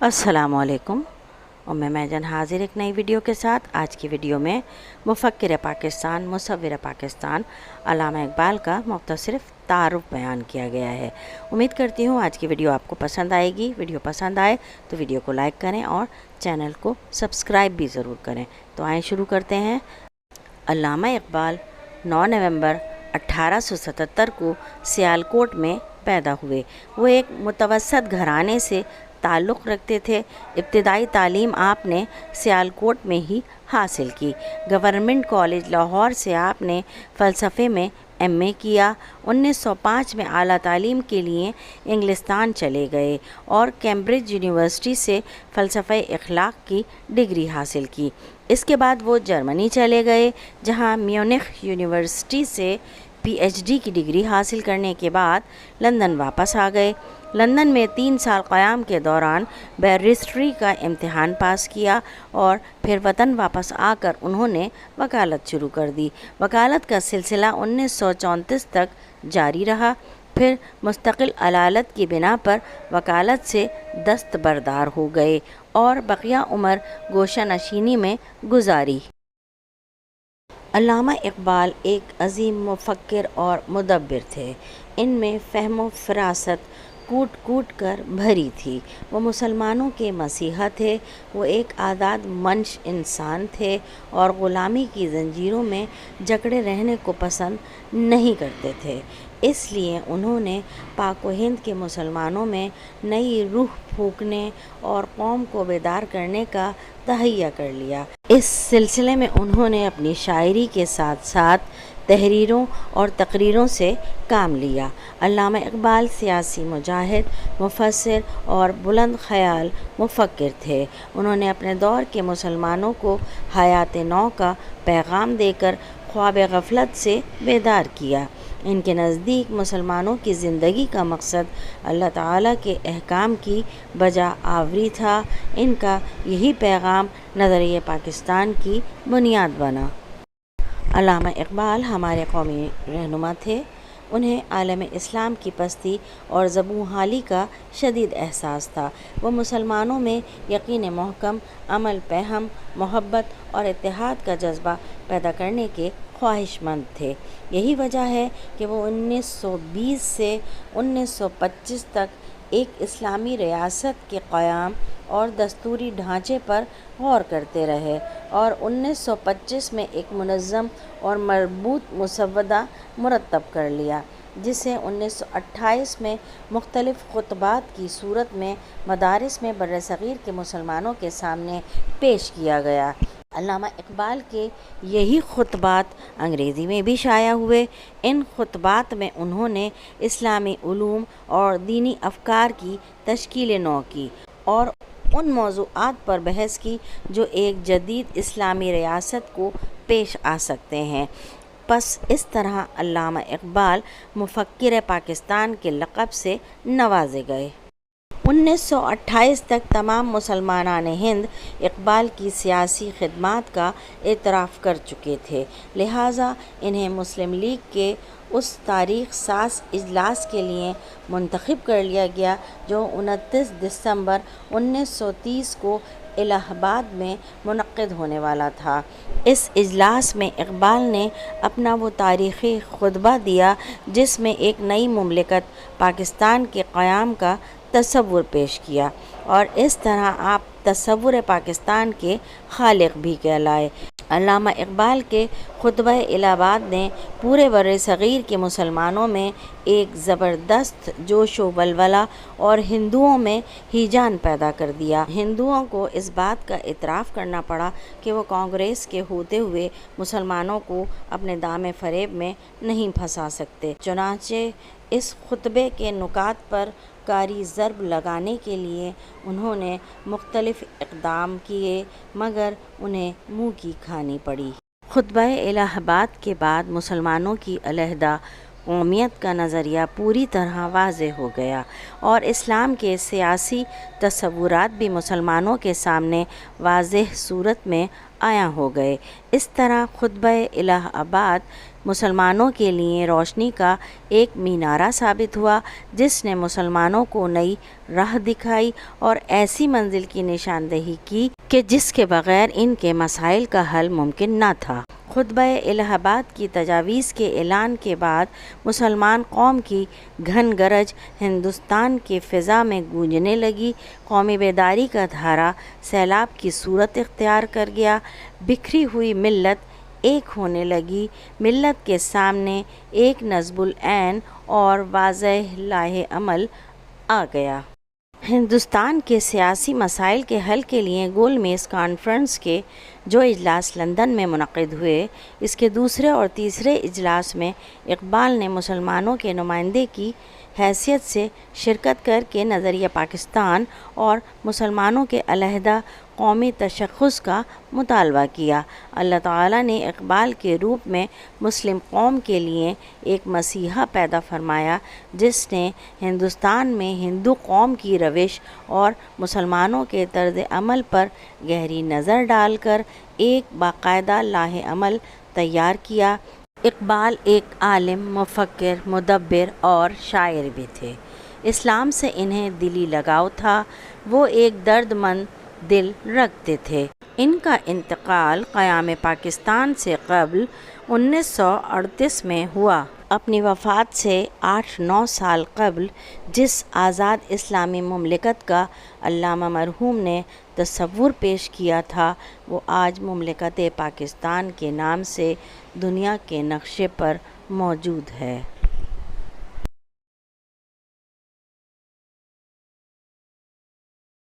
अस्सलाम वालेकुम। और मैं महजन हाजिर एक नई वीडियो के साथ। आज की वीडियो में मुफक्किर पाकिस्तान, मुसव्विर पाकिस्तान अल्लामा इकबाल का मुख्तसरिफ तारुफ बयान किया गया है। उम्मीद करती हूँ आज की वीडियो आपको पसंद आएगी। वीडियो पसंद आए तो वीडियो को लाइक करें और चैनल को सब्सक्राइब भी ज़रूर करें। तो आइए शुरू करते हैं। अल्लामा इकबाल 9 नवंबर 1877 को सियालकोट में पैदा हुए। वो एक मुतवस्सत घराने से ताल्लुक़ रखते थे। इब्तिदाई तालीम आपने सियालकोट में ही हासिल की। गवर्नमेंट कॉलेज लाहौर से आपने फ़लसफ़े में एमए किया। 1905 में आला तालीम के लिए इंग्लिस्तान चले गए और कैम्ब्रिज यूनिवर्सिटी से फ़लसफ़े इख़लाक़ की डिग्री हासिल की। इसके बाद वो जर्मनी चले गए, जहाँ म्यूनिख यूनिवर्सिटी से पीएचडी की डिग्री हासिल करने के बाद लंदन वापस आ गए। लंदन में 3 साल क़याम के दौरान बैरिस्ट्री का इम्तिहान पास किया और फिर वतन वापस आकर उन्होंने वकालत शुरू कर दी। वकालत का सिलसिला 1934 तक जारी रहा। फिर मुस्तकिल अदालत की बिना पर वकालत से दस्तबरदार हो गए और बक़िया उम्र गोशा नशीनी में गुजारी। अल्लामा इकबाल एक अजीम मुफक्किर और मुदब्बिर थे। इनमें फ़हम व फ़रासत कूट कूट कर भरी थी। वो मुसलमानों के मसीहा थे। वो एक आज़ाद मंश इंसान थे और ग़ुलामी की ज़ंजीरों में जकड़े रहने को पसंद नहीं करते थे। इसलिए उन्होंने पाक व हिंद के मुसलमानों में नई रूह फूंकने और कौम को बेदार करने का तहैया कर लिया। इस सिलसिले में उन्होंने अपनी शायरी के साथ साथ तहरीरों और तकरीरों से काम लिया। अल्लामा इकबाल सियासी मुजाहिद, मुफस्सिर और बुलंद ख़याल मुफक्किर थे। उन्होंने अपने दौर के मुसलमानों को हयात नौ का पैगाम देकर ख्वाब गफलत से बेदार किया। इनके नज़दीक मुसलमानों की ज़िंदगी का मकसद अल्लाह ताला के अहकाम की बजा आवरी था। इनका यही पैगाम नज़रिए पाकिस्तान की बुनियाद बना। अल्लामा इकबाल हमारे कौमी रहनुमा थे। उन्हें आलम इस्लाम की पस्ती और ज़बूं हाली का शदीद एहसास था। वो मुसलमानों में यकीन महकम, अमल पहम, मोहब्बत और इत्तेहाद का जज्बा पैदा करने के ख्वाहिशमंद थे। यही वजह है कि वो 1920 से 1925 तक एक इस्लामी रियासत के क़याम और दस्तूरी ढांचे पर गौर करते रहे और 1925 में एक मुनज़्ज़म और मरबूत मसवदा मुरतब कर लिया, जिसे 1928 में मुख्तलिफ़ खुतबात की सूरत में मदारिस में बर्र-ए-सग़ीर के मुसलमानों के सामने पेश किया गया। अल्लामा इकबाल के यही खुतबात अंग्रेज़ी में भी शाया हुए। इन खुतबात में उन्होंने इस्लामी उलूम और दीनी अफ़कार की तश्कील नौ की और उन मौज़ूआत पर बहस की जो एक जदीद इस्लामी रियासत को पेश आ सकते हैं। बस इस तरह अल्लामा इकबाल मुफक्किर पाकिस्तान के लक़ब से नवाजे गए। 1928 तक तमाम मुसलमानान हिंद इकबाल की सियासी खिदमात का एतराफ़ कर चुके थे, लिहाजा इन्हें मुस्लिम लीग के उस तारीख़ साज़ इजलास के लिए मुंतखब कर लिया गया जो 29 दिसंबर 1930 को इलाहाबाद में मुनक़्क़िद होने वाला था। इस इजलास में इकबाल ने अपना वो तारीख़ी खुतबा दिया जिसमें एक नई मुमलिकत पाकिस्तान के क़याम का तसव्वुर पेश किया और इस तरह आप तसव्वुर पाकिस्तान के खालिक भी कहलाए। अल्लामा इकबाल के खुतबा इलाहाबाद ने पूरे बर्र-ए-सग़ीर के मुसलमानों में एक ज़बरदस्त जोश व वलवला और हिंदुओं में हिजान पैदा कर दिया। हिंदुओं को इस बात का इतराफ़ करना पड़ा कि वो कांग्रेस के होते हुए मुसलमानों को अपने दामे फ़रेब में नहीं फंसा सकते। चुनांचे इस खुतबे के नुकात पर कारी ज़र्ब लगाने के लिए उन्होंने मुख्तलिफ़ इक़दाम किए, मगर उन्हें मुँह की खानी पड़ी। खुतबा इलाहाबाद के बाद मुसलमानों की अलहदा कौमियत का नज़रिया पूरी तरह वाज़ेह हो गया और इस्लाम के सियासी तसव्वुरात भी मुसलमानों के सामने वाज़ेह सूरत में आया हो गए। इस तरह खुतबा इलाहाबाद مسلمانوں کے لیے روشنی کا ایک مینارہ ثابت ہوا جس نے مسلمانوں کو نئی راہ دکھائی اور ایسی منزل کی نشاندہی کی کہ جس کے بغیر ان کے مسائل کا حل ممکن نہ تھا۔ خطبہ الہ آباد کی تجاویز کے اعلان کے بعد مسلمان قوم کی گھن گرج ہندوستان کے فضا میں گونجنے لگی۔ قومی بیداری کا دھارا سیلاب کی صورت اختیار کر گیا۔ بکھری ہوئی ملت ایک ہونے لگی۔ ملت کے سامنے ایک نصب العین اور واضح راہ عمل آ گیا۔ ہندوستان کے سیاسی مسائل کے حل کے لیے گول میز کانفرنس کے جو اجلاس لندن میں منعقد ہوئے، اس کے دوسرے اور تیسرے اجلاس میں اقبال نے مسلمانوں کے نمائندے کی حیثیت سے شرکت کر کے نظریہ پاکستان اور مسلمانوں کے علیحدہ قومی تشخص کا مطالبہ کیا۔ اللہ تعالیٰ نے اقبال کے روپ میں مسلم قوم کے لیے ایک مسیحا پیدا فرمایا جس نے ہندوستان میں ہندو قوم کی روش اور مسلمانوں کے طرز عمل پر گہری نظر ڈال کر ایک باقاعدہ راہ عمل تیار کیا۔ اقبال ایک عالم، مفکر، مدبر اور شاعر بھی تھے۔ اسلام سے انہیں دلی لگاؤ تھا۔ وہ ایک درد مند دل رکھتے تھے۔ ان کا انتقال قیام پاکستان سے قبل 1938 میں ہوا۔ اپنی وفات سے 8-9 سال قبل جس آزاد اسلامی مملکت کا علامہ مرحوم نے تصور پیش کیا تھا، وہ آج مملکت پاکستان کے نام سے دنیا کے نقشے پر موجود ہے۔